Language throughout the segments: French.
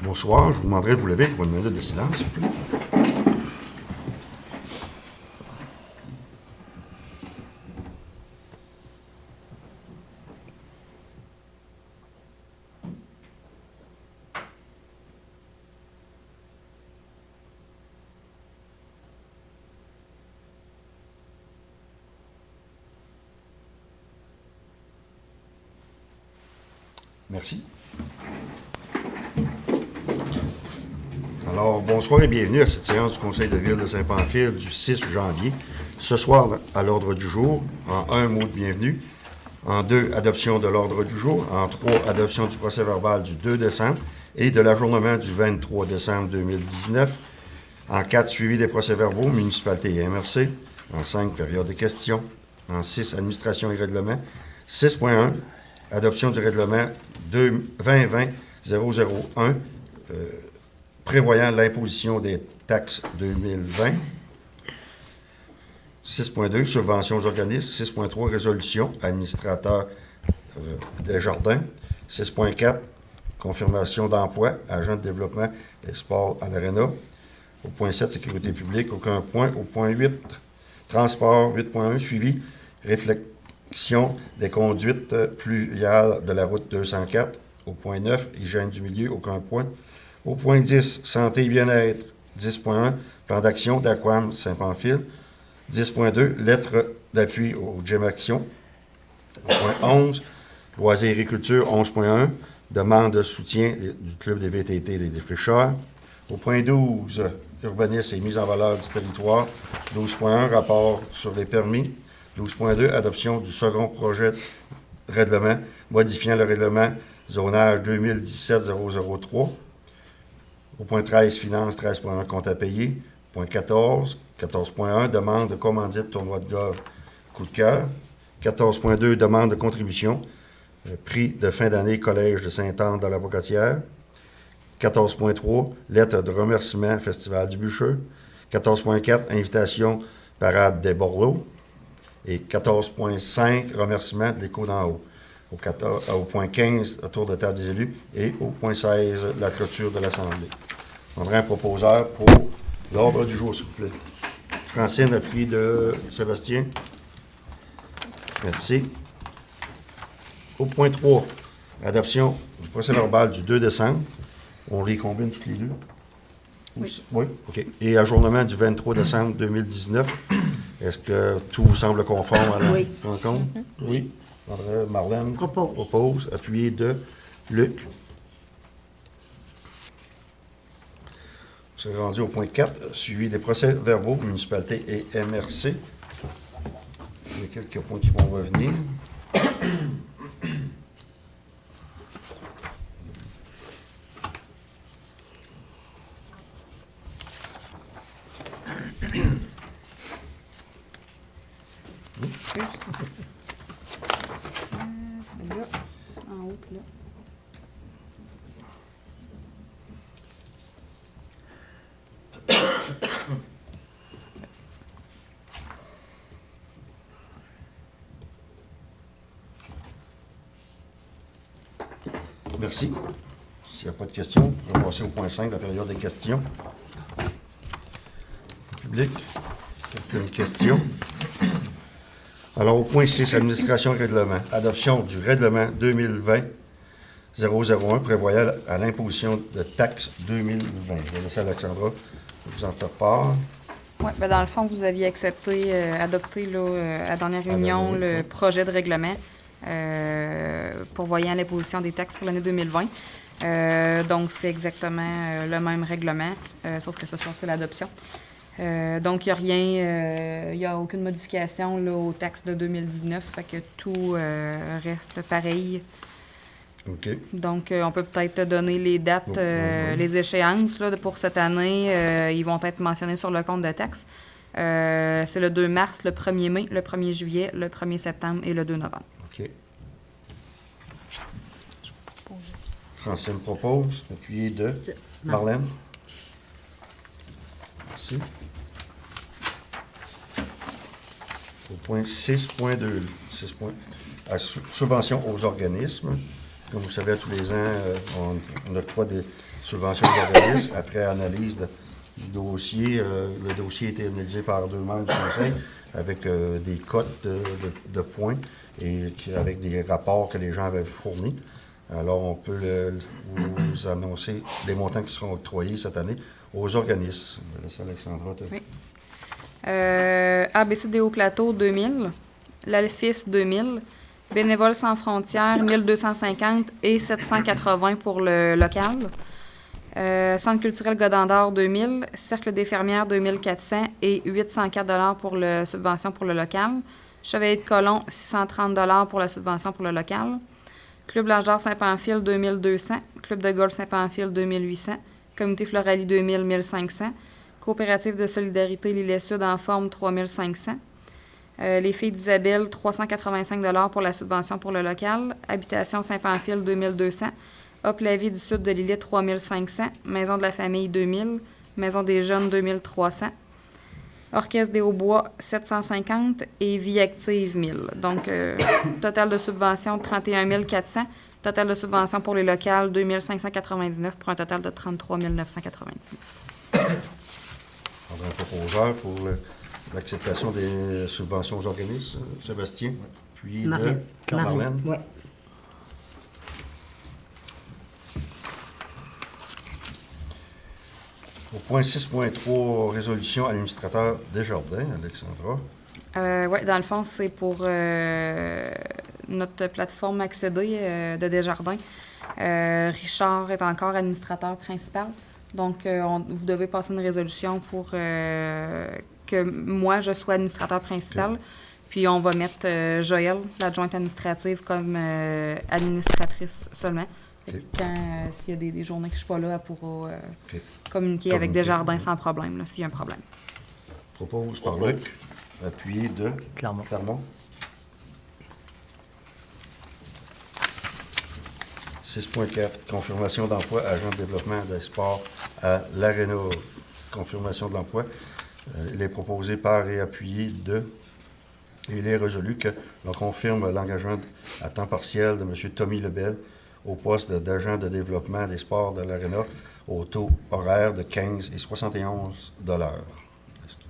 Bonsoir, je vous demanderai de vous lever pour une minute de silence, s'il vous plaît. Merci. Alors, bonsoir et bienvenue à cette séance du Conseil de ville de Saint-Pamphile du 6 janvier. Ce soir, à l'ordre du jour, en 1, mot de bienvenue. En 2, adoption de l'ordre du jour. En 3, adoption du procès-verbal du 2 décembre et de l'ajournement du 23 décembre 2019. En 4, suivi des procès-verbaux, municipalité et MRC. En 5, période de questions. En 6, administration et règlement. 6.1, adoption du règlement 2020-001, prévoyant l'imposition des taxes 2020. 6.2, subventions aux organismes. 6.3, résolution, administrateur des jardins. 6.4, confirmation d'emploi, agent de développement et sport à l'ARENA. Au point 7, sécurité publique, aucun point. Au point 8, transport, 8.1, suivi, réflexion des conduites pluviales de la route 204. Au point 9, hygiène du milieu, aucun point. Au point 10, santé et bien-être, 10.1, plan d'action d'Aquam Saint-Pamphile. 10.2, lettre d'appui au GEM Action. Au point 11, loisirs et agriculture, 11.1, demande de soutien du club des VTT et des défricheurs. Au point 12, urbanisme et mise en valeur du territoire. 12.1, rapport sur les permis. 12.2, adoption du second projet de règlement modifiant le règlement zonage 2017-003. Au point 13, finances, 13.1, compte à payer. Point 14, 14.1, demande de commandite tournoi de golf coup de cœur. 14.2, demande de contribution, prix de fin d'année Collège de Sainte-Anne dans la Bocotière. 14.3, lettre de remerciement Festival du Bûcheux. 14.4, invitation parade des Bordeaux. Et 14.5, remerciement de l'écho d'en haut. Au point 15, tour de table des élus. Et au point 16, la clôture de l'Assemblée. On aurait un proposeur pour l'ordre du jour, s'il vous plaît. Francine, appui de Sébastien. Merci. Au point 3, adoption du procès-verbal du 2 décembre. On les combine toutes les deux? Oui. Oui, OK. Et ajournement du 23 décembre 2019. Est-ce que tout semble conforme à la rencontre? Oui. Marlène propose. Appuyé de Luc. C'est rendu au point 4, suivi des procès-verbaux, municipalité et MRC. Il y a quelques points qui vont revenir. C'est là, en haut, puis là. Merci. S'il n'y a pas de questions, je vais passer au point 5, la période des questions. Public, quelques questions. Alors, au point 6, administration et règlement. Adoption du règlement 2020-001 prévoyant à l'imposition de taxes 2020. Je vais laisser Alexandra vous en faire part. Oui, bien dans le fond, vous aviez adopté là, à la dernière réunion le projet de règlement pourvoyant l'imposition des taxes pour l'année 2020. Donc, c'est exactement le même règlement, sauf que ce soir, c'est l'adoption. Donc, il n'y a aucune modification là, aux taxes de 2019, fait que tout reste pareil. OK. Donc, on peut peut-être donner les dates, les échéances là, pour cette année. Ils vont être mentionnés sur le compte de taxes. C'est le 2 mars, le 1er mai, le 1er juillet, le 1er septembre et le 2 novembre. OK. Francine propose, appuyé de Marlène. Merci. Au point 6.2, subvention aux organismes. Comme vous savez, tous les ans, on octroie des subventions aux organismes après analyse du dossier. Le dossier a été analysé par 2 membres du conseil avec des cotes de points et avec des rapports que les gens avaient fournis. Alors, on peut vous annoncer les montants qui seront octroyés cette année aux organismes. Je vais laisser Alexandra te... Oui. ABCDO Plateau, 2000. L'Alphys, 2000. Bénévoles sans frontières, 1250 et 780 pour le local. Centre culturel Godendor, 2000. Cercle des fermières, 2400 et 804 pour la subvention pour le local. Chevalier de Colomb, 630 pour la subvention pour le local. Club L'Âge d'Or Saint-Pamphile, 2200. Club de golf Saint-Pamphile, 2800. Comité Floralie, 2000, 1500. Coopérative de solidarité L'Îlet-Sud en forme, 3500. Les filles d'Isabelle, 385 pour la subvention pour le local. Habitation Saint-Pamphile, 2200. Hop la vie du sud de Lillet, 3500. Maison de la famille, 2000. Maison des jeunes, 2300. Orchestre des Hauts-Bois, 750. Et Vie active, 1000. Donc, total de subvention, 31 400. Total de subvention pour les locales, 2599 pour un total de 33 999. On a un proposeur pour l'acceptation des subventions aux organismes, Sébastien, puis Marlène. Marlène. Oui. Au point 6.3, résolution administrateur Desjardins, Alexandra. Oui, dans le fond, c'est pour notre plateforme accéder de Desjardins. Richard est encore administrateur principal. Donc, vous devez passer une résolution pour que moi, je sois administrateur principal. Okay. Puis, on va mettre Joël, l'adjointe administrative, comme administratrice seulement. Okay. Quand, s'il y a des journées que je ne suis pas là, elle pourra communiquer avec Desjardins sans problème, là, s'il y a un problème. Propose par Luc, appuyé de Clermont. 6.4, confirmation d'emploi, agent de développement des sports à l'Arena. Confirmation de l'emploi. Il est proposé par et appuyé de... Il est résolu que l'on confirme l'engagement à temps partiel de M. Tommy Lebel au poste d'agent de développement des sports de l'Arena au taux horaire de 15 et 71 $. Est-ce que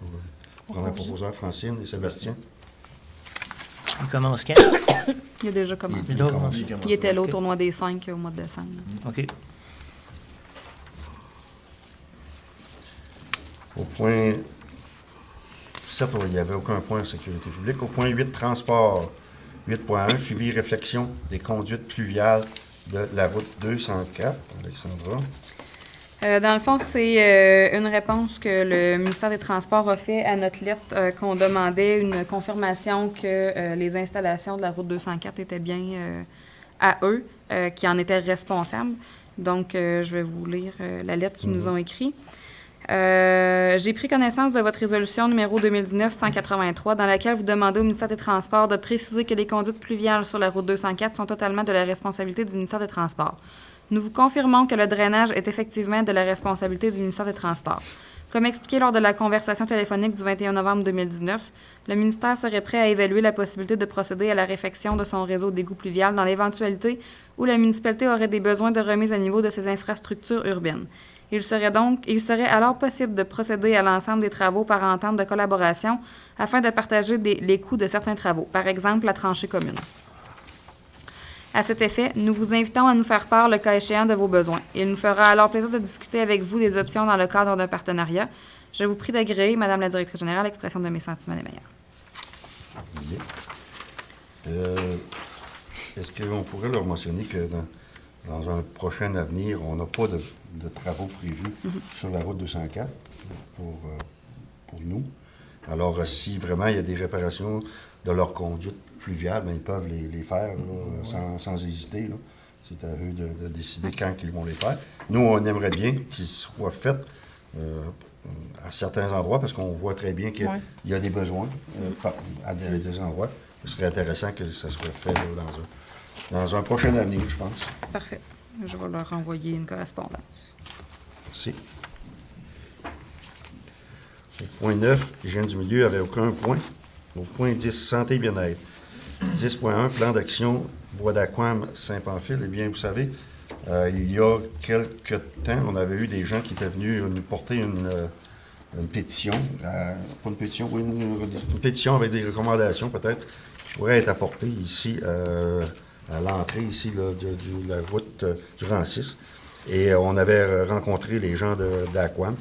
vous prenez un proposeur, Francine et Sébastien? Il commence quand? Il a déjà commencé. Il était là au tournoi des 5 au mois de décembre. OK. Au point 7, il n'y avait aucun point en sécurité publique. Au point 8, transport. 8.1, suivi et réflexion des conduites pluviales de la route 204. Alexandra. Dans le fond, c'est une réponse que le ministère des Transports a fait à notre lettre qu'on demandait une confirmation que les installations de la route 204 étaient bien à eux, qui en étaient responsables. Donc, je vais vous lire la lettre qu'ils nous ont écrite. J'ai pris connaissance de votre résolution numéro 2019-183 dans laquelle vous demandez au ministère des Transports de préciser que les conduites pluviales sur la route 204 sont totalement de la responsabilité du ministère des Transports. Nous vous confirmons que le drainage est effectivement de la responsabilité du ministère des Transports. Comme expliqué lors de la conversation téléphonique du 21 novembre 2019, le ministère serait prêt à évaluer la possibilité de procéder à la réfection de son réseau d'égouts pluvial dans l'éventualité où la municipalité aurait des besoins de remise à niveau de ses infrastructures urbaines. Il serait alors possible de procéder à l'ensemble des travaux par entente de collaboration afin de partager les coûts de certains travaux, par exemple la tranchée commune. À cet effet, nous vous invitons à nous faire part, le cas échéant, de vos besoins. Il nous fera alors plaisir de discuter avec vous des options dans le cadre d'un partenariat. Je vous prie d'agréer, Madame la directrice générale, l'expression de mes sentiments les meilleurs. Est-ce qu'on pourrait leur mentionner que dans un prochain avenir, on n'a pas de travaux prévus sur la route 204 pour nous? Alors, si vraiment il y a des réparations de leur conduite pluviale, bien, ils peuvent les faire là, sans hésiter. Là. C'est à eux de décider quand ils vont les faire. Nous, on aimerait bien qu'ils soient faits à certains endroits parce qu'on voit très bien qu'il y a des besoins à des endroits. Ce serait intéressant que ça soit fait là, dans un prochain avenir, je pense. Parfait. Je vais leur envoyer une correspondance. Merci. Au point 9, hygiène du milieu n'avait aucun point. Au point 10, santé et bien-être. 10.1, plan d'action Bois d'Aquam Saint-Pamphile. Eh bien, vous savez, il y a quelques temps, on avait eu des gens qui étaient venus nous porter une pétition, pas une pétition, oui, une pétition avec des recommandations peut-être, qui pourraient être apportées ici à l'entrée ici là, de la route du rang 6. Et on avait rencontré les gens d'Aquam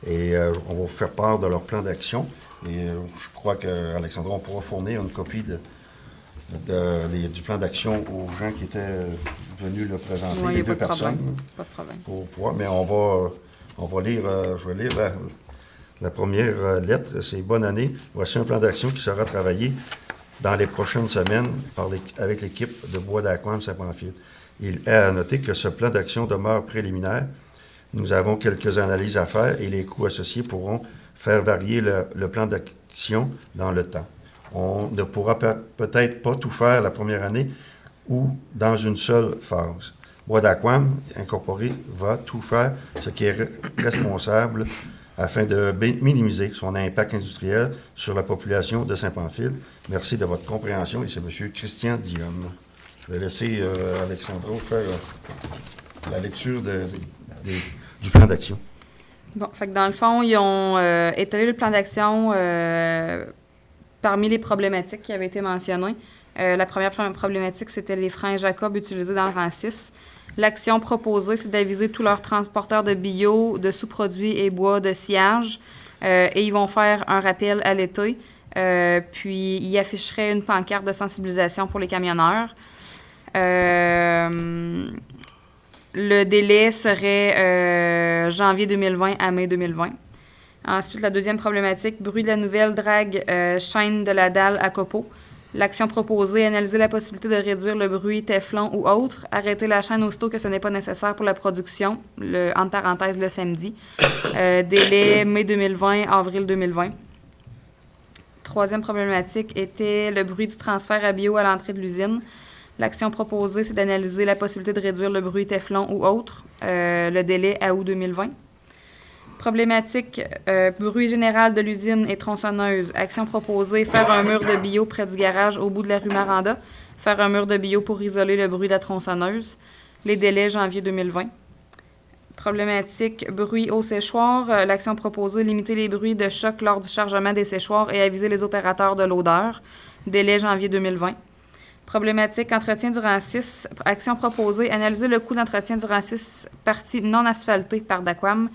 et on va vous faire part de leur plan d'action. Et je crois qu'Alexandra, on pourra fournir une copie du plan d'action aux gens qui étaient venus le présenter, Oui, les deux personnes. Pas de problème. Pour pouvoir, mais on va lire, je vais lire la première lettre, c'est « Bonne année. Voici un plan d'action qui sera travaillé dans les prochaines semaines avec l'équipe de Bois d'Aquam Saint-Pamphile. Il est à noter que ce plan d'action demeure préliminaire. Nous avons quelques analyses à faire et les coûts associés pourront faire varier le plan d'action dans le temps. On ne pourra peut-être pas tout faire la première année ou dans une seule phase. Bois d'Aquam Incorporé va tout faire ce qui est responsable afin de minimiser son impact industriel sur la population de Saint-Pamphile. Merci de votre compréhension et c'est M. Christian Dionne. Je vais laisser Alexandra faire la lecture du plan d'action. Bon, fait que dans le fond, ils ont étalé le plan d'action parmi les problématiques qui avaient été mentionnées. La première problématique, c'était les freins Jacob utilisés dans le rang 6. L'action proposée, c'est d'aviser tous leurs transporteurs de bio, de sous-produits et bois de sciage. Et ils vont faire un rappel à l'été. Puis, ils afficheraient une pancarte de sensibilisation pour les camionneurs. Le délai serait janvier 2020 à mai 2020. Ensuite, la deuxième problématique, bruit de la nouvelle drague chaîne de la dalle à copeaux. L'action proposée, analyser la possibilité de réduire le bruit téflon ou autre, arrêter la chaîne aussitôt que ce n'est pas nécessaire pour la production, entre parenthèses le samedi. Délai mai 2020, avril 2020. Troisième problématique était le bruit du transfert à bio à l'entrée de l'usine. L'action proposée, c'est d'analyser la possibilité de réduire le bruit téflon ou autre, le délai à août 2020. Problématique, bruit général de l'usine et tronçonneuse. Action proposée, faire un mur de bio près du garage au bout de la rue Maranda. Faire un mur de bio pour isoler le bruit de la tronçonneuse. Les délais, janvier 2020. Problématique, bruit au séchoir. L'action proposée, limiter les bruits de choc lors du chargement des séchoirs et aviser les opérateurs de l'odeur. Délai, janvier 2020. Problématique, entretien du rang 6. Action proposée, analyser le coût d'entretien du rang 6, partie non asphaltée par d'Aquam.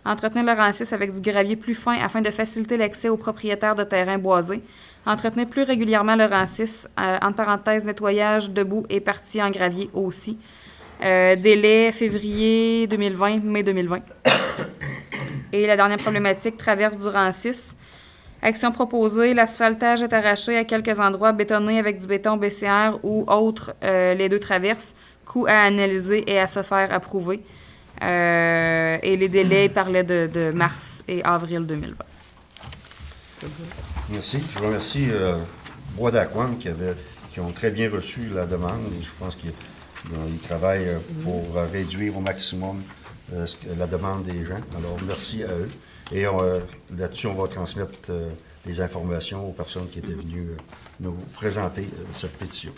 Entretenir le rang 6 avec du gravier plus fin afin de faciliter l'accès aux propriétaires de terrains boisés. Entretenir plus régulièrement le rang 6, entre parenthèses, nettoyage de boue et partie en gravier aussi. Délai février 2020, mai 2020. Et la dernière problématique, traverse du rang 6. Action proposée, l'asphaltage est arraché à quelques endroits bétonnés avec du béton BCR ou autre, les deux traverses. Coût à analyser et à se faire approuver. Et les délais parlaient de mars et avril 2020. Merci. Je remercie Bois d'Aquam qui ont très bien reçu la demande. Et je pense qu'ils travaillent pour réduire au maximum la demande des gens. Alors, merci à eux. Et là-dessus, on va transmettre les informations aux personnes qui étaient venues nous présenter cette pétition.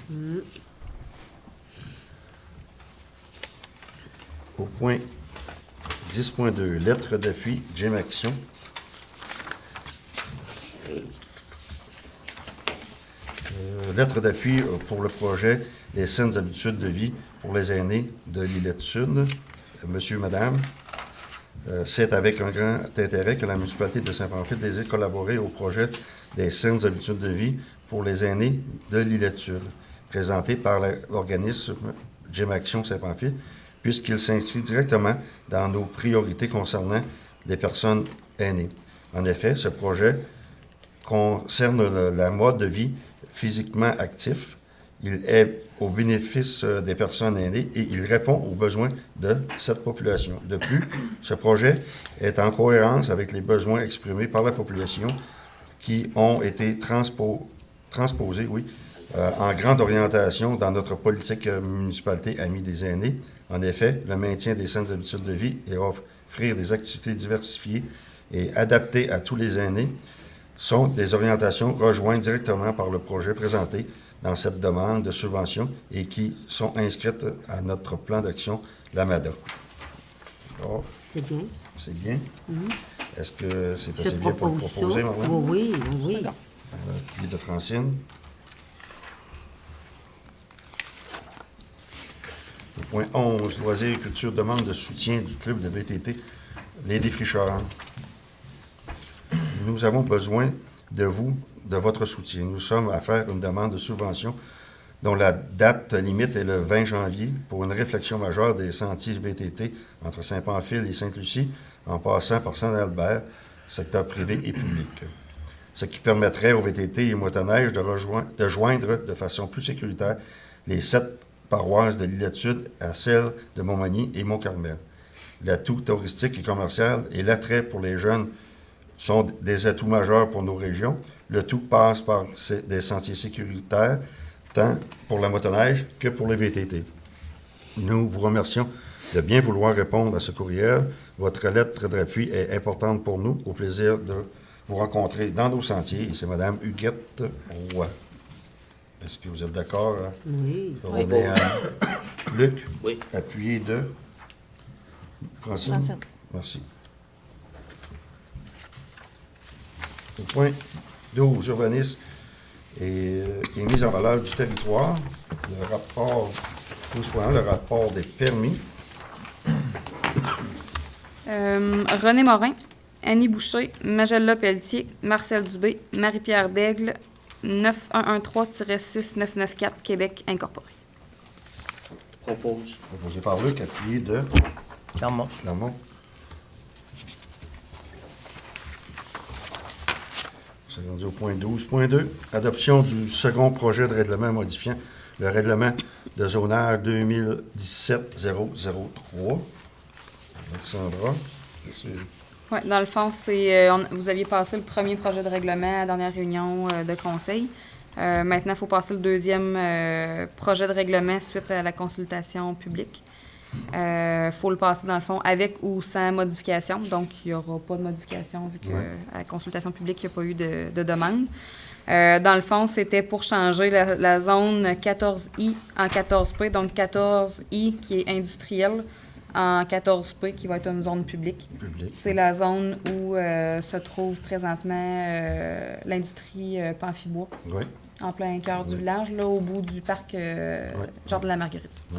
Au point 10.2, lettre d'appui, Jim Action. Lettre d'appui pour le projet des saines habitudes de vie pour les aînés de l'Îlette Sud. Monsieur, Madame, c'est avec un grand intérêt que la municipalité de Saint-Pamphile désire collaborer au projet des saines habitudes de vie pour les aînés de l'Îlette Sud, présenté par l'organisme Jim Action Saint-Pamphile, puisqu'il s'inscrit directement dans nos priorités concernant les personnes aînées. En effet, ce projet concerne la mode de vie physiquement actif. Il est au bénéfice des personnes aînées et il répond aux besoins de cette population. De plus, ce projet est en cohérence avec les besoins exprimés par la population qui ont été transposés en grande orientation dans notre politique municipalité amie des aînés. En effet, le maintien des saines habitudes de vie et offrir des activités diversifiées et adaptées à tous les aînés sont des orientations rejointes directement par le projet présenté dans cette demande de subvention et qui sont inscrites à notre plan d'action l'AMADA. Alors, C'est bien. c'est bien. Est-ce que c'est Je assez bien pour propose proposer, ça. Marlène? Oui, oui. Puis de Francine. Le point 11, loisirs et culture, demande de soutien du club de VTT, les défricheurs. Nous avons besoin de vous, de votre soutien. Nous sommes à faire une demande de subvention dont la date limite est le 20 janvier pour une réflexion majeure des sentiers VTT entre Saint-Pamphile et Sainte-Lucie, en passant par Saint-Albert, secteur privé et public. Ce qui permettrait aux VTT et aux motoneiges de joindre de façon plus sécuritaire les 7 paroisses de l'île-Sud à celles de Montmagny et Mont-Carmel. L'atout touristique et commercial et l'attrait pour les jeunes sont des atouts majeurs pour nos régions. Le tout passe par des sentiers sécuritaires, tant pour la motoneige que pour les VTT. Nous vous remercions de bien vouloir répondre à ce courriel. Votre lettre d'appui est importante pour nous. Au plaisir de vous rencontrer dans nos sentiers. Et c'est Mme Huguette Roy. Est-ce que vous êtes d'accord? Oui. Ça va donner à Luc? Oui. Appuyé de Francine? Francine. Merci. Au point 12, urbanisme et mise en valeur du territoire. Le rapport 12.1, le rapport des permis. René Morin, Annie Boucher, Magella Pelletier, Marcel Dubé, Marie-Pierre Daigle, 9113-6994, Québec incorporé. Propose. Proposé par Luc, appuyé de Clermont. Clermont. C'est rendu au point 12.2. Adoption du second projet de règlement modifiant le règlement de zonage 2017-003. Alexandra, c'est Oui, dans le fond, vous aviez passé le premier projet de règlement à la dernière réunion de conseil. Maintenant, il faut passer le deuxième projet de règlement suite à la consultation publique. Il faut le passer, dans le fond, avec ou sans modification. Donc, il n'y aura pas de modification vu qu'à la consultation publique, il n'y a pas eu de demande. Dans le fond, c'était pour changer la zone 14I en 14P. Donc, 14I qui est industrielle en 14P qui va être une zone publique. C'est la zone où se trouve présentement l'industrie Pamphilbois, oui. en plein cœur du village, là, au bout du parc Jardin de la Marguerite. Oui.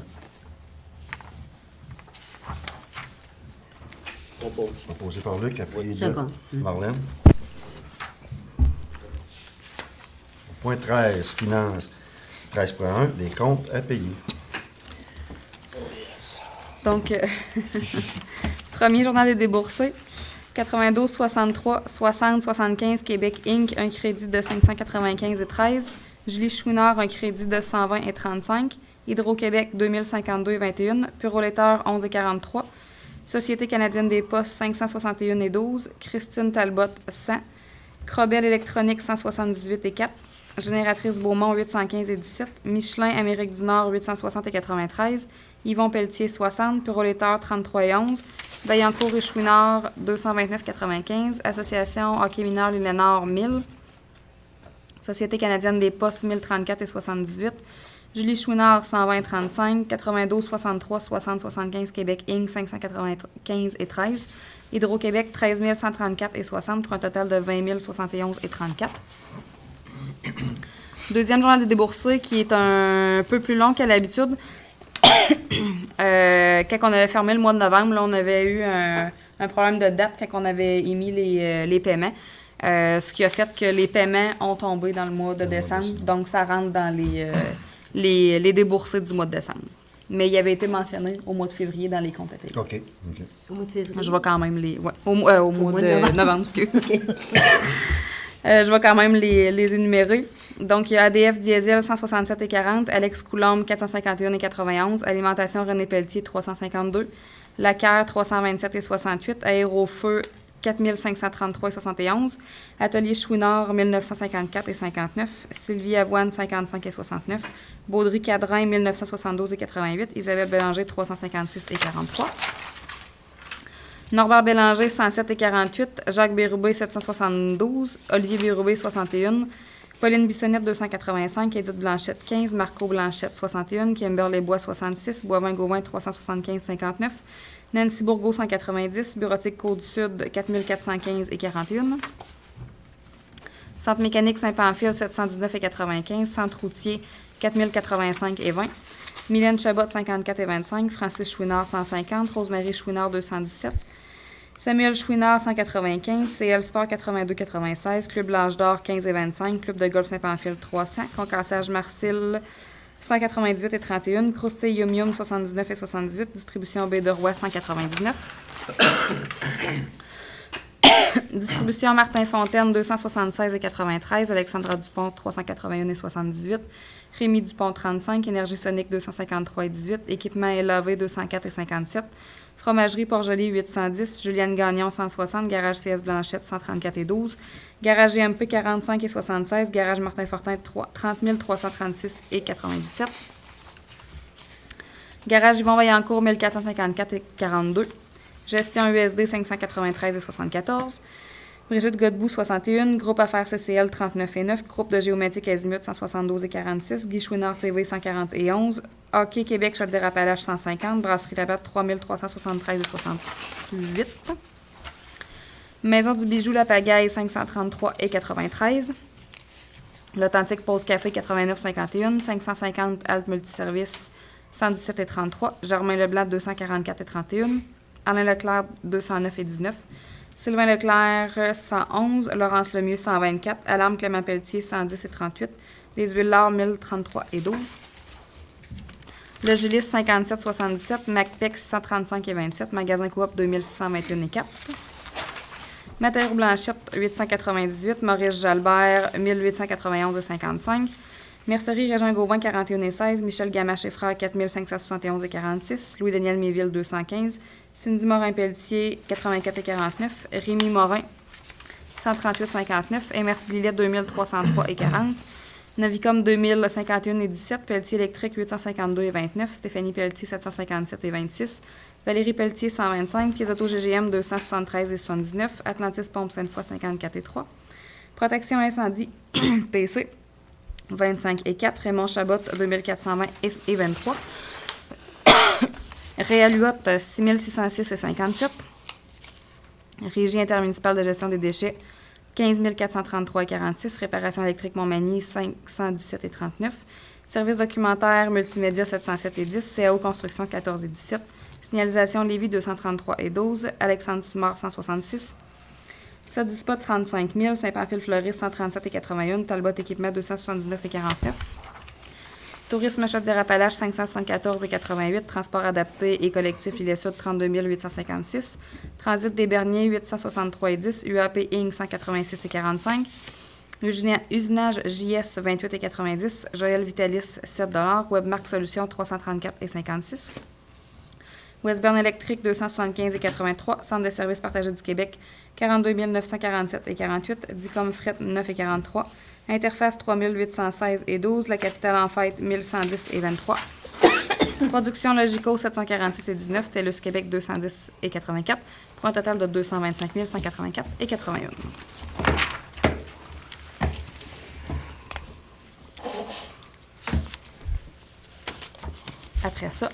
Propose. Proposé par Luc, appuyé de Second. Marlène. Point 13, finances. 13.1, les comptes à payer. Donc, premier journal des déboursés, 92 63 60 75 Québec Inc., un crédit de 595,13. Julie Chouinard, un crédit de 120,35. Hydro-Québec, 2052,21. Purolator, 11,43. Société canadienne des postes, 561,12. Christine Talbot, 100. Crobel électronique, 178,4. Génératrice Beaumont, 815,17. Michelin Amérique du Nord, 860,93. Yvon Pelletier, 60. Purolator, 33,11. Vaillancourt et Chouinard, 229,95. Association Hockey mineur Lénard, 1000. Société canadienne des postes, 1034,78. Julie Chouinard, 120,35. 92 63 60 75 Québec Inc., 595,13. Hydro-Québec, 13 134,60 pour un total de 20 071,34. Deuxième journal des déboursés qui est un peu plus long qu'à l'habitude. Quand on avait fermé le mois de novembre, là, on avait eu un problème de date quand on avait émis les paiements. Ce qui a fait que les paiements ont tombé dans le mois de décembre. Donc, ça rentre dans les déboursés du mois de décembre. Mais il avait été mentionné au mois de février dans les comptes à payer. OK. Au mois de février. Je vais quand même les... Ouais, au mois de novembre, excuse. Je vais quand même les énumérer. Donc, il y a ADF Diesel 167,40, Alex Coulombe 451,91, Alimentation René Pelletier 352, Lacaire 327,68, Aérofeu 4533,71, Atelier Chouinard 1954,59, Sylvie Avoine 55,69, Baudry Cadrin 1972,88, Isabelle Bélanger 356,43. Norbert Bélanger, 107,48. Jacques Bérubé, 772. Olivier Bérubé, 61. Pauline Bissonnette, 285. Edith Blanchette, 15. Marco Blanchette, 61. Kimberley Bois, 66. Boivin-Gauvin, 375,59. Nancy Bourgault, 190. Bureautique Côte-du-Sud, 4415 et 41. Centre mécanique Saint-Pamphile, 719,95. Centre routier, 4085 et 20. Mylène Chabot, 54 et 25. Francis Chouinard, 150. Rosemary Chouinard, 217. Samuel Chouinard, 195. CL Sport, 82,96. Club L'Âge d'Or, 15 et 25. Club de golf Saint-Pamphile, 300. Concassage Marcille, 198 et 31. Croustille Yum Yum, 79 et 78. Distribution Baie de Roi, 199. Distribution Martin Fontaine, 276 et 93. Alexandra Dupont, 381 et 78. Rémi Dupont, 35. Énergie Sonique, 253 et 18. Équipement LAV, 204 et 57. Fromagerie Port-Joli, 810. Juliane Gagnon, 160. Garage CS Blanchette, 134 et 12. Garage GMP, 45 et 76. Garage Martin Fortin, 30 336 et 97. Garage Yvon Vaillancourt, 1454 et 42. Gestion USD, 593 et 74. Brigitte Godbout, 61. Groupe Affaires CCL, 39 et 9. Groupe de Géométrique Azimut, 172 et 46. Guy Chouinard TV, 140 et 11. Hockey Québec Chaudière-Appalaches, 150. Brasserie Labatte, 3373 et 68. Maison du Bijou La Pagaille, 533 et 93. L'Authentique Pause Café, 89,51. 550 Alt Multiservice, 117 et 33. Germain Leblanc, 244 et 31. Alain Leclerc, 209 et 19. Sylvain Leclerc, 111. Laurence Lemieux, 124. Alarme Clément Pelletier, 110 et 38. Les Huiles L'Or, 1033 et 12. Le Gilis, 57, 77. MacPex, 135 et 27. Magasin Coop, 2621 et 4. Matériaux Blanchette, 898. Maurice Jalbert, 1891 et 55. Mercerie Régent Gauvin, 41 et 16. Michel Gamache et Frères, 4571 et 46. Louis-Daniel Méville, 215. Cindy Morin-Pelletier, 84 et 49. Rémi Morin, 138,59. Et Merci Lillette, 2303 et 40. Novicom, 2051 et 17. Pelletier électrique, 852 et 29. Stéphanie Pelletier, 757 et 26. Valérie Pelletier, 125. Piezoto GGM, 273 et 79. Atlantis Pompe Sainte-Foy, 54 et 3. Protection Incendie, PC, 25 et 4. Raymond Chabot, 2420 et 23. Réaluot, 6606 et 57. Régie intermunicipale de gestion des déchets, 15 433 et 46. Réparation électrique Montmagny, 517 et 39. Service documentaire multimédia, 707 et 10. CAO Construction, 14 et 17. Signalisation Lévis, 233 et 12. Alexandre Simard, 166. Sodispot, 35 000. Saint-Pamphile-Fleuris, 137 et 81. Talbot Équipement, 279 et 49. Tourisme Chaudière-Appalaches, 574 et 88. Transport adapté et collectif L'Île-Sud, 32 856. Transit des Berniers, 863 et 10. UAP Inc., 186 et 45. Usinage JS, 28 et 90. Joël Vitalis, 7 Webmark Solutions, 334 et 56. Westburn Électrique, 275 et 83. Centre de services partagés du Québec, 42 947 et 48. Dicom Fret, 9 et 43. Interface, 3816 et 12. La Capitale en Fête, 1110 et 23. Production Logico, 746 et 19. TELUS Québec, 210 et 84. Pour un total de 225 184 et 81. Après ça,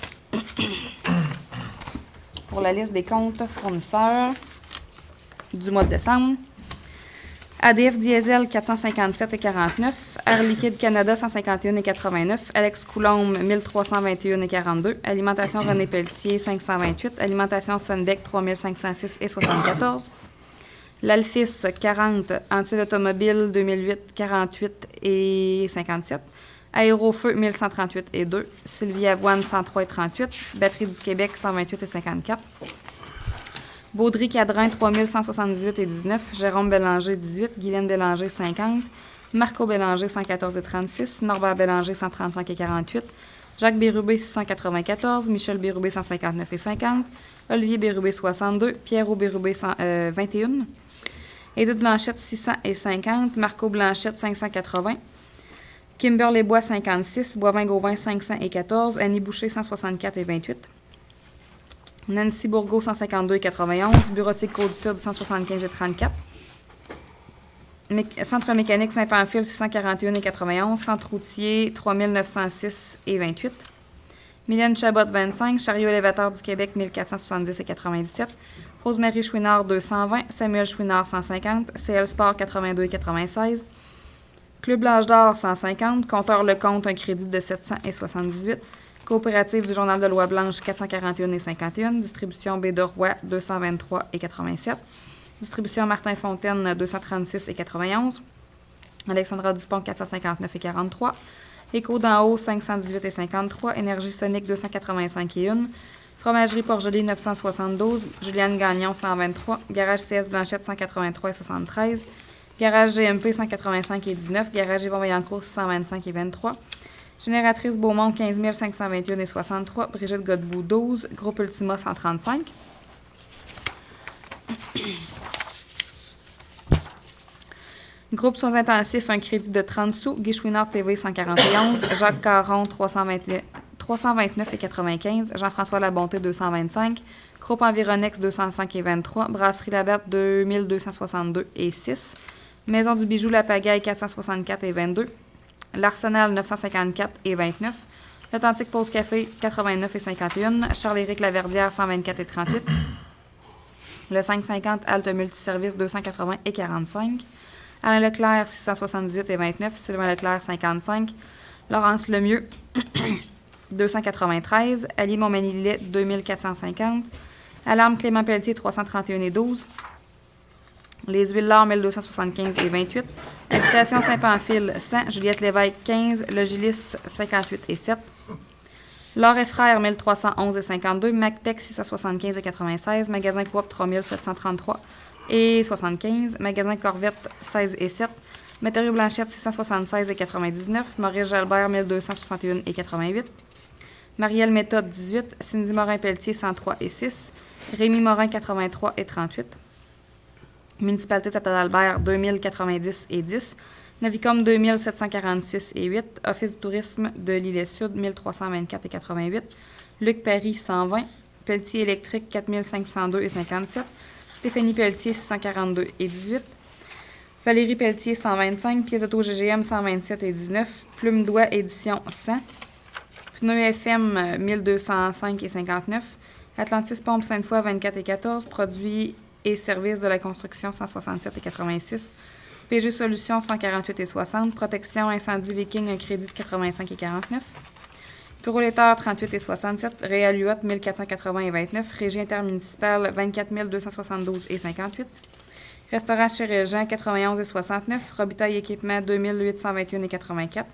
pour la liste des comptes fournisseurs du mois de décembre, ADF Diesel, 457 et 49. Air Liquide Canada, 151 et 89. Alex Coulombe, 1321 et 42. Alimentation René Pelletier, 528. Alimentation Sunbeck, 3506 et 74. L'Alphys, 40. Antil Automobile, 2008, 48 et 57. Aérofeu, 1138 et 2. Sylvie Avoine, 103 et 38. Batterie du Québec, 128 et 54. Baudry Cadrin, 3178 et 19. Jérôme Bélanger, 18. Guylaine Bélanger, 50. Marco Bélanger, 114 et 36. Norbert Bélanger, 135 et 48. Jacques Bérubé, 694. Michel Bérubé, 159 et 50. Olivier Bérubé, 62. Pierrot Bérubé, 21. Edith Blanchette, 600 et 50. Marco Blanchette, 580. Kimberley Bois, 56. Boivin-Gauvin, 500 et 14. Annie Boucher, 164 et 28. Nancy Bourgault, 152 et 91. Bureautique Côte-du-Sud, 175 et 34. Centre mécanique Saint-Pamphile, 641,91. Centre routier, 3906,28. Mylène Chabot, 25. Chariot élévateur du Québec, 1470,97. Rosemary Chouinard, 220. Samuel Chouinard, 150. CL Sport, 82,96. Club L'Âge d'Or, 150. Compteur Lecomte, un crédit de 700,78. Coopérative du Journal de Loi-Blanche, 441,51. Distribution Baie de Roy, 223,87. Distribution Martin Fontaine, 236,91. Alexandra Dupont, 459,43. Écho d'en haut, 518,53. Énergie Sonique, 285,1. Fromagerie Port-Joli, 972. Juliane Gagnon, 123. Garage CS Blanchette, 183,73. Garage GMP, 185,19. Garage Yvon Vaillancourt, 625,23. Génératrice Beaumont, 15 521,63. Brigitte Godbout, 12. Groupe Ultima, 135. Groupe Soins intensifs, un crédit de 30 sous. Guy Chouinard TV, 141. Jacques Caron, 329,95. Jean-François Labonté, 225. Groupe Environex, 205,23. Brasserie Laberte, 2262,6. Maison du bijou La Pagaille, 464,22. L'Arsenal, 954,29. L'Authentique Pause Café, 89,51. Charles-Éric Laverdière, 124,38. Le 550 Halte Multiservice, 280,45. Alain Leclerc, 678,29. Sylvain Leclerc, 55. Laurence Lemieux, 293. Ali Montmagny-Lillet, 2450. Alarme Clément Pelletier, 331,12. Les Huiles L'Or, 1275,28. Habitation Saint-Pamphile, 100. Juliette Lévesque, 15. Le Gilis, 58,7. L'Or et Frères, 1311,52. Macpec, 675,96. Magasin Coop, 3733 et 75. Magasin Corvette, 16,7. Matériaux Blanchette, 676,99. Maurice Jalbert, 1261,88. Marielle Méthode, 18. Cindy Morin-Pelletier, 103,6. Rémi Morin, 83,38. Municipalité de Saint-Adalbert, 2090,10. Navicom, 2746,8. Office du tourisme de l'Île-Sud, 1324,88. Luc Paris, 120. Pelletier électrique, 4502,57. Stéphanie Pelletier, 642,18. Valérie Pelletier, 125. Pièces auto GGM, 127,19. Plume d'oie édition, 100. Pneus FM, 1205,59. Atlantis Pompe Sainte-Foy, 24,14. Produits et services de la construction, 167,86. PG Solutions, 148,60. Protection incendie Viking, un crédit de 85,49. Pyroléteur, 38,67. Réal UOT, 1480,29. Régie intermunicipale, 24 272,58. Restaurant chez Régent, 91,69. Robitaille Équipement, 2821,84.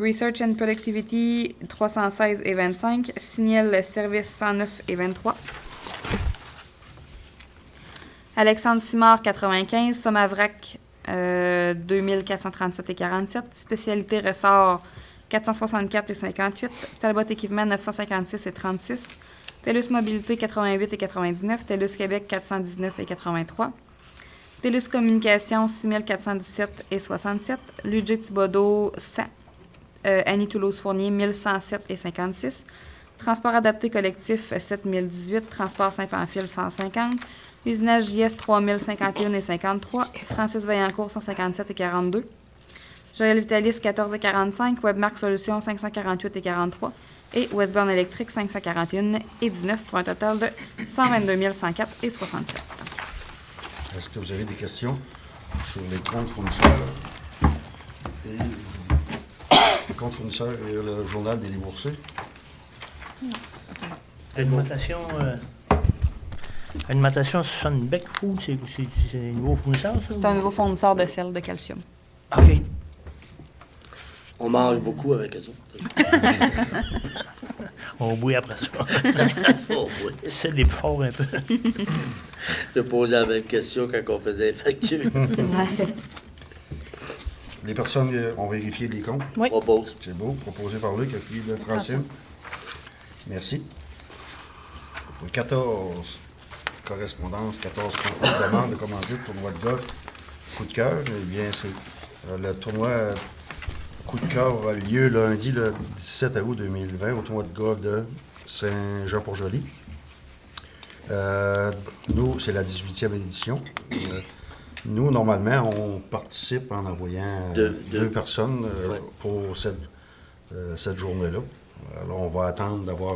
Research and Productivity, 316,25. Signal Service, 109,23. Alexandre Simard, 95. Somavrac, 2437,47. Spécialité Ressort, 464,58. Talbot Équipement, 956,36. TELUS Mobilité, 88,99. TELUS Québec, 419,83. TELUS Communication, 6417,67. Ludger Thibodeau, 100. Annie Toulouse-Fournier, 1107,56. Transport adapté collectif, 7018. Transport Saint-Pamphile, 150. Usinage JS, 3051,53. Francis Vaillancourt, 157,42. Joël Vitalis, 14,45. Webmark Solutions, 548,43. Et Westburn Électrique, 541,19 pour un total de 122 104,67. Est-ce que vous avez des questions sur les comptes fournisseurs? Les comptes fournisseurs et le journal des déboursés? Alimentation Sunbeck Food, c'est un nouveau fournisseur, ça? C'est un nouveau fournisseur de sel de calcium. OK. On mange beaucoup avec eux autres. On bouille après ça. Oh, oui. C'est des plus forts un peu. Je posais la même question quand on faisait effectuer. Les personnes ont vérifié les comptes? Oui. Propose. C'est beau. Proposé par Luc, appuyé de Francine. Merci. Le 14, correspondance, 14 demandes de commandite, tournoi de golf, coup de cœur. Eh bien, c'est le tournoi coup de cœur aura lieu lundi, le 17 août 2020, au tournoi de golf de Saint-Jean-Port-Joli. Nous, c'est la 18e édition. Nous, normalement, on participe en envoyant deux personnes Ouais. pour cette journée-là. Alors, on va attendre d'avoir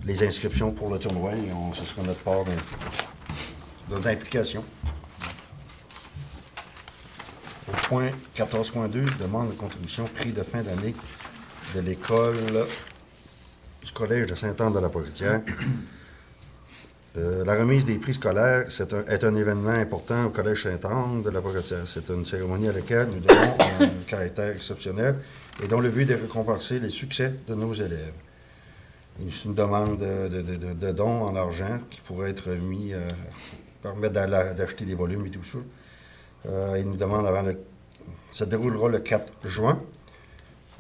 les inscriptions pour le tournoi et ce sera notre part d'implication. Au point 14.2, demande de contribution prix de fin d'année de l'école du Collège de Sainte-Anne-de-la-Porritière. La remise des prix scolaires est un événement important au Collège Sainte-Anne de la Porritière. C'est une cérémonie à laquelle nous donnons un caractère exceptionnel et dont le but est de récompenser les succès de nos élèves. C'est une demande de dons en argent qui pourrait être mis, permettre d'acheter des volumes et tout ça. Il nous demande ça se déroulera le 4 juin.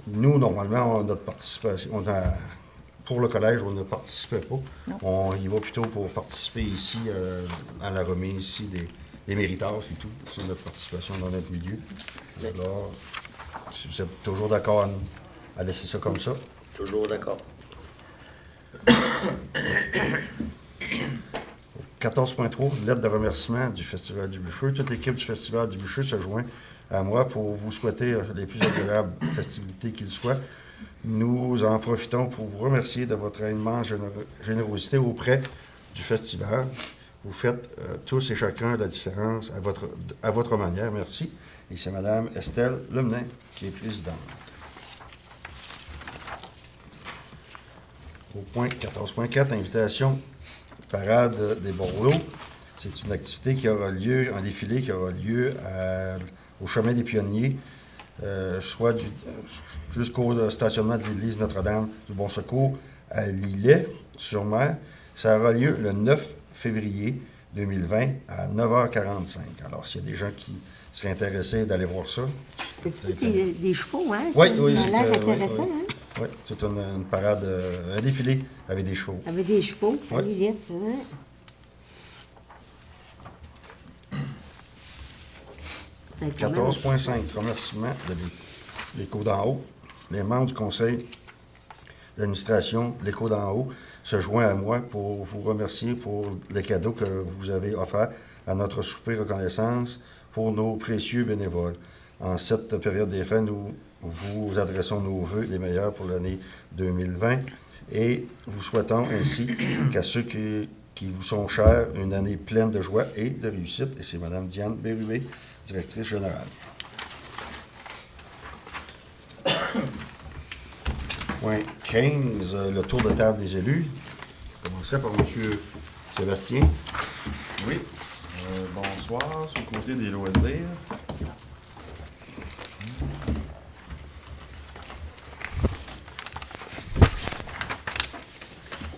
Nous, normalement, notre participation, pour le collège, on ne participait pas. On y va plutôt pour participer ici à la remise ici des méritas et tout. C'est notre participation dans notre milieu. Alors, si vous êtes toujours d'accord à laisser ça comme ça. Toujours d'accord. 14.3, lettre de remerciement du Festival du Bûcheux. Toute l'équipe du Festival du Bûcheux se joint à moi pour vous souhaiter les plus agréables festivités qu'il soit. Nous en profitons pour vous remercier de votre immense générosité auprès du festival. Vous faites tous et chacun la différence à votre manière. Merci. Et c'est Mme Estelle Lemenin qui est présidente. Au point 14.4, invitation parade des Bordeaux. C'est une activité qui aura lieu, un défilé qui aura lieu au chemin des Pionniers, soit jusqu'au stationnement de l'église Notre-Dame du Bon Secours à Lillet-sur-Mer. Ça aura lieu le 9 février 2020 à 9h45. Alors, s'il y a des gens qui seraient intéressés d'aller voir ça. C'est des chevaux, hein? Oui, Ça c'est a l'air intéressant, oui. hein? Oui, c'est une parade, un défilé avec des chevaux. Avec des chevaux, Ouais. Lilith, hein? C'est pas mal. 14.5, remerciement de l'Écho d'en haut. Les membres du conseil d'administration de l'Écho d'en haut se joignent à moi pour vous remercier pour les cadeaux que vous avez offerts à notre souper reconnaissance pour nos précieux bénévoles. En cette période des fêtes, nous vous adressons nos vœux les meilleurs pour l'année 2020 et vous souhaitons ainsi qu'à ceux qui vous sont chers une année pleine de joie et de réussite. Et c'est Mme Diane Bérubé, directrice générale. Point 15, le tour de table des élus. Je commencerai par M. Sébastien. Oui. Bonsoir, sur le côté des loisirs.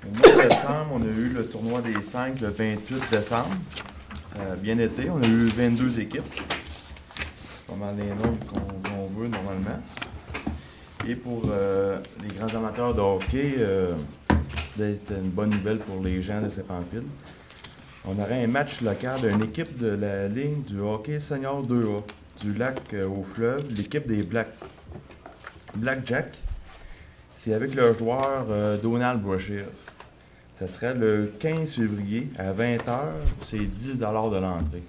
Au mois de décembre, on a eu le tournoi des 5 le 28 décembre. Ça a bien été. On a eu 22 équipes. Pas mal les nombres qu'on veut normalement. Et pour les grands amateurs de hockey, c'est une bonne nouvelle pour les gens de Saint-Pamphile. On aurait un match local d'une équipe de la ligne du hockey senior 2A du lac au fleuve, l'équipe des Blackjack. C'est avec le joueur Donald Brashear. Ça serait le 15 février à 20h, c'est 10 $ de l'entrée.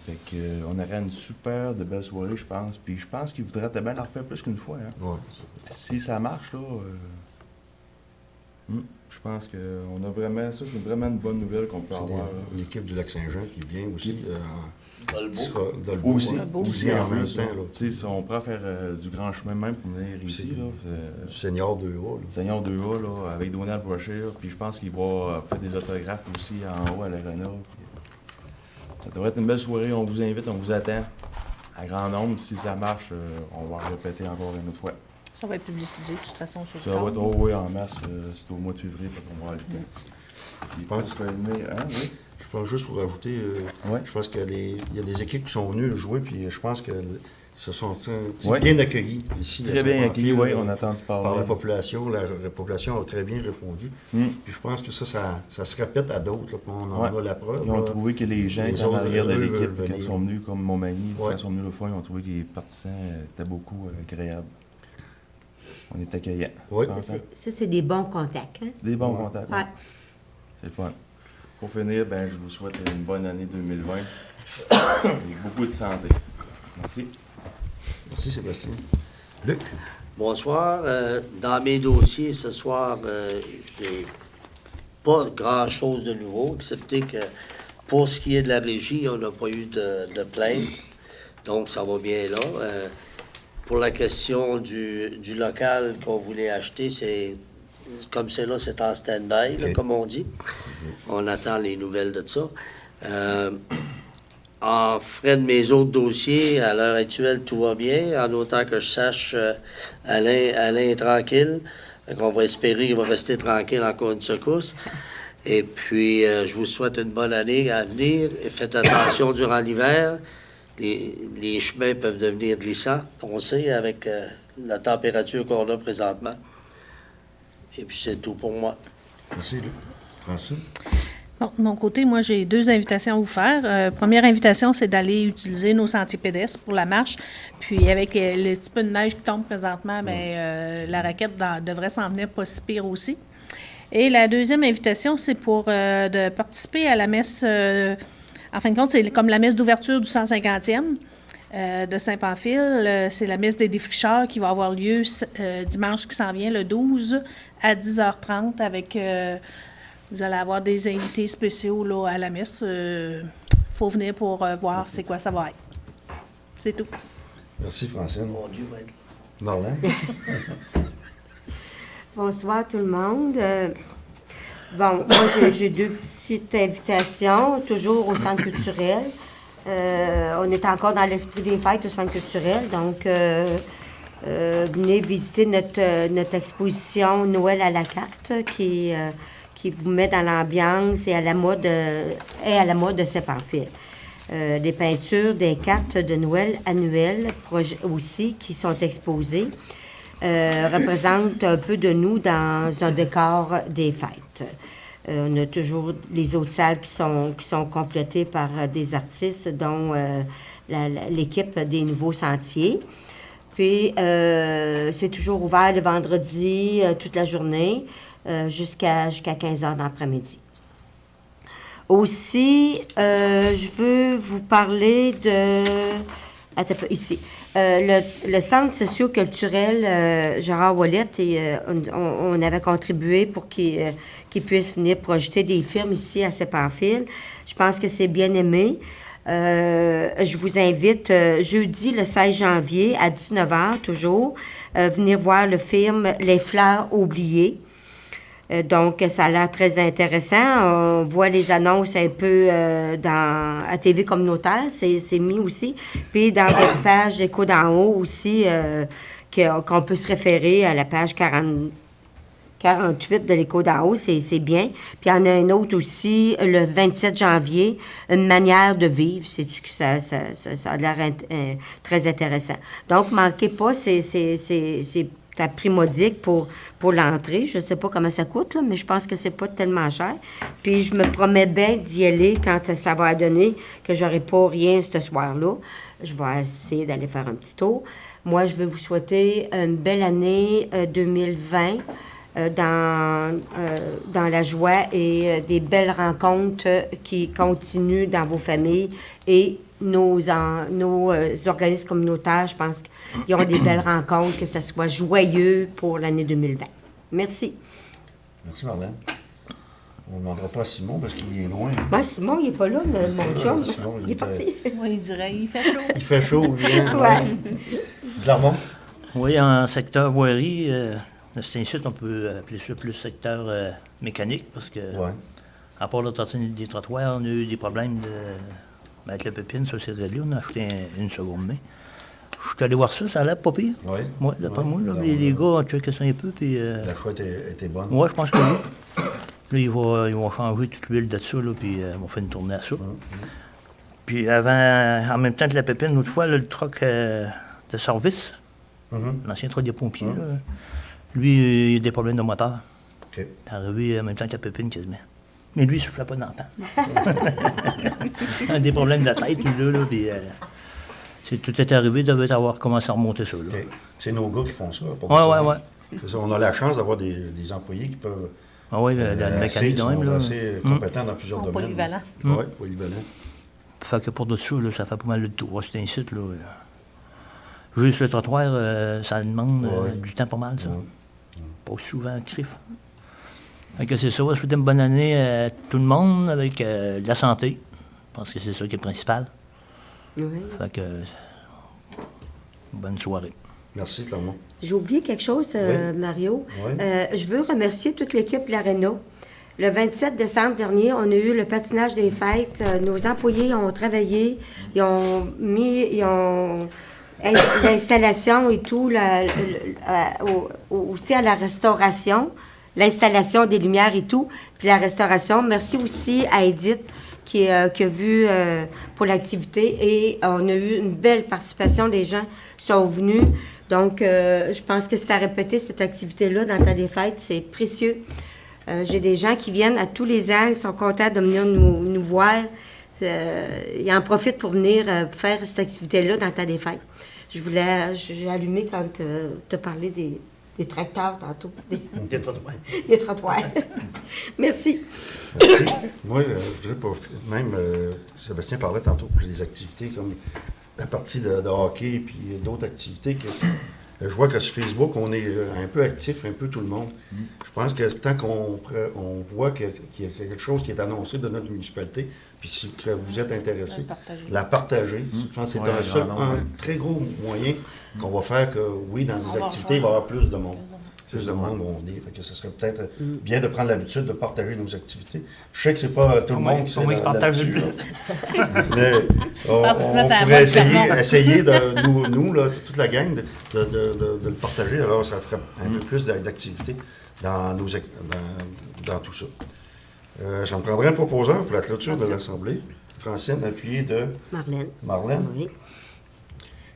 Fait que, on aurait une super de belle soirée, je pense. Puis je pense qu'il voudrait bien la refaire plus qu'une fois. Hein. Ouais. Si ça marche, là, je pense qu'on a vraiment... Ça, c'est vraiment une bonne nouvelle qu'on peut C'est avoir. là. l'équipe du Lac-Saint-Jean qui vient aussi. Dolbeau. Qui sera Dolbeau, Aussi, ouais. aussi Aussi en en même plus, temps, là. là. Tu sais, si on pourrait faire du grand chemin même pour venir ici, là. Du Senior 2A. Là. Seigneur 2A, là, avec Donald Brashear, puis je pense qu'il va faire des autographes aussi en haut à l'Arena. Ça devrait être une belle soirée, on vous invite, on vous attend. À grand nombre, si ça marche, on va répéter encore une autre fois. Ça va être publicisé de toute façon sur Ça le va câble. être oui, en masse, c'est au mois de février, fait qu'on va aller le temps. Puis pour venir, hein, oui. Je pense juste pour ajouter, Ouais. je pense qu'il y a des équipes qui sont venues jouer, puis je pense qu'elles se sont Ouais. bien accueillies ici. à Très bien Saint-Pamphile, accueilli, oui, on a entendu parler. par la population. La population a très bien répondu. Puis je pense que ça se répète à d'autres. Là, puis on en Ouais. a la preuve. Ils ont là. trouvé que les gens Les qui étaient en autres, arrière de eux, l'équipe, veulent quand ils venir. sont venus, comme Montmagny, quand Ouais. ils sont venus le fois, ils ont trouvé que les partisans étaient beaucoup agréables. On est accueillants. Oui. Ça, c'est des bons contacts, hein? Des bons Ouais. contacts. Ouais. C'est le fun. Pour finir, ben, je vous souhaite une bonne année 2020. Et beaucoup de santé. Merci. Merci, Sébastien. Luc? Bonsoir. Dans mes dossiers ce soir, j'ai pas grand-chose de nouveau, excepté que pour ce qui est de la régie, on n'a pas eu de plainte. Donc, ça va bien là. Pour la question du local qu'on voulait acheter, c'est comme c'est là, c'est en stand-by, là, comme on dit. On attend les nouvelles de ça. En frais de mes autres dossiers, à l'heure actuelle, tout va bien. En autant que je sache, Alain est tranquille. On va espérer qu'il va rester tranquille encore une secousse. Et puis, je vous souhaite une bonne année à venir. Et faites attention durant l'hiver. Les chemins peuvent devenir glissants, on sait, avec la température qu'on a présentement. Et puis, c'est tout pour moi. Merci, Luc. Francine? Bon, de mon côté, moi, j'ai 2 invitations à vous faire. Première invitation, c'est d'aller utiliser nos sentiers pédestres pour la marche. Puis, avec le petit peu de neige qui tombe présentement, bien, la raquette devrait s'en venir pas si pire aussi. Et la deuxième invitation, c'est pour de participer à la messe. En fin de compte, c'est comme la messe d'ouverture du 150e de Saint-Pamphile. C'est la messe des défricheurs qui va avoir lieu dimanche qui s'en vient, le 12, à 10h30, avec... vous allez avoir des invités spéciaux là, à la messe. Faut venir pour voir c'est quoi ça va être. C'est tout. Merci, Francine. Mon Dieu va être là. Marlène? Bonsoir tout le monde. Bon, moi j'ai 2 petites invitations, toujours au centre culturel. On est encore dans l'esprit des fêtes au centre culturel, donc venez visiter notre exposition Noël à la carte qui vous met dans l'ambiance et à la mode de Saint-Pamphile. Des peintures, des cartes de Noël annuelles aussi qui sont exposées. Représentent un peu de nous dans un décor des fêtes. On a toujours les autres salles qui sont complétées par des artistes, dont l'équipe des Nouveaux Sentiers. Puis, c'est toujours ouvert le vendredi, toute la journée, jusqu'à 15 h d'après-midi. Aussi, je veux vous parler de... Attends, ici. Le centre socio-culturel Gérard Ouellet, on avait contribué pour qu'il puisse venir projeter des films ici à Saint-Pamphile. Je pense que c'est bien aimé. Je vous invite jeudi, le 16 janvier, à 19h toujours, venir voir le film Les fleurs oubliées. Donc, ça a l'air très intéressant. On voit les annonces un peu à TV communautaire, c'est mis aussi. Puis dans votre page Écho d'en haut aussi, qu'on peut se référer à la page 48 de l'Écho d'en haut, c'est bien. Puis il y en a un autre aussi, le 27 janvier, Une manière de vivre. Ça a l'air très intéressant. Donc, manquez pas, c'est à prix modique pour l'entrée. Je ne sais pas comment ça coûte, là, mais je pense que c'est pas tellement cher. Puis je me promets bien d'y aller quand ça va donner que j'aurai pas rien ce soir-là. Je vais essayer d'aller faire un petit tour. Moi, je veux vous souhaiter une belle année 2020 dans la joie et des belles rencontres qui continuent dans vos familles et nos organismes communautaires. Je pense qu'ils ont des belles rencontres, que ce soit joyeux pour l'année 2020. Merci. Merci, Marlène. On ne demandera pas à Simon parce qu'il est loin. Ouais, Simon, il n'est pas là, mon chum. Simon, Il est parti. Oui, il dirait, il fait chaud. Il fait chaud, lui. Hein? Ouais. Clermont? Oui, en secteur voirie, c'est ici on peut appeler ça plus secteur mécanique parce que, Ouais. à part le trottinette des trottoirs, on a eu des problèmes avec la pépine sur ces là on a acheté une seconde main. Je suis allé voir ça, ça a l'air pas pire. Oui. Moi, d'après moi, là, Non, les gars ont checké ça un peu, puis... La chouette était bonne. Moi, je pense que oui. Là, ils vont changer toute l'huile de ça, là, puis ils vont faire une tournée à ça. Puis en même temps que la pépine, l'autre fois, là, le truck de service, l'ancien truck des pompiers, là, lui, il a des problèmes de moteur. OK. C'est arrivé en même temps que la pépine quasiment. Mais lui, il ne soufflait pas dans le des problèmes de tête, lui, là, puis tout est arrivé, il devait avoir commencé à remonter ça, là. OK. C'est nos gars qui font ça. Ouais. C'est ça, on a la chance d'avoir des employés qui peuvent... Ah oui, la mécanique qui de même, sont là. assez compétents dans plusieurs Ils sont domaines. polyvalents. Oui, polyvalents. Fait que pour dessous, là, ça fait pas mal le tour. C'est un site, là. Juste le trottoir, ça demande du temps pas mal, ça. Pas souvent crif. Fait que c'est ça, on va souhaiter une bonne année à tout le monde avec de la santé. Je pense que c'est ça qui est le principal. Oui. Fait que bonne soirée. Merci, Clermont. J'ai oublié quelque chose, Oui. Mario. Oui. Je veux remercier toute l'équipe de l'Arena. Le 27 décembre dernier, on a eu le patinage des fêtes. Nos employés ont travaillé, ils ont l'installation et tout, aussi à la restauration, l'installation des lumières et tout, puis la restauration. Merci aussi à Edith qui a vu pour l'activité et on a eu une belle participation. Les gens sont venus. Donc, je pense que c'est à répéter cette activité-là dans le temps des fêtes. C'est précieux. J'ai des gens qui viennent à tous les ans, ils sont contents de venir nous voir. Ils en profitent pour venir faire cette activité-là dans le temps des fêtes. J'ai allumé quand tu as parlé des tracteurs tantôt. Des trottoirs. Des trottoirs. Merci. Merci. Moi, je voudrais même, Sébastien parlait tantôt pour les activités comme la partie de hockey puis d'autres activités que je vois que sur Facebook, on est un peu actif, un peu tout le monde. Je pense que tant qu'on voit qu'il y a quelque chose qui est annoncé de notre municipalité, puis si que vous êtes intéressé, la partager. Je pense que c'est un très gros moyen qu'on va faire que, oui, dans des activités, il va y avoir plus de monde. Plus de monde vont venir. Fait que ce serait peut-être bien de prendre l'habitude de partager nos activités. Je sais que c'est pas tout le monde qui partage là-dessus, mais on pourrait essayer de nous là, toute la gang, de le partager. Alors, ça ferait un peu plus d'activités dans tout ça. J'en prendrai un proposant pour la clôture de l'Assemblée. Francine, appuyée de Marlène. Oui.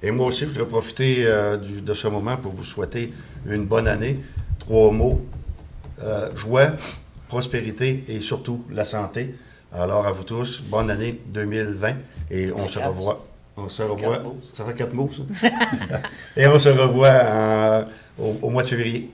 Et moi aussi, je voudrais profiter de ce moment pour vous souhaiter une bonne année. 3 mots, joie, prospérité et surtout la santé. Alors à vous tous, bonne année 2020 et on se revoit. Ça fait 4 mots, ça? Et on se revoit au mois de février.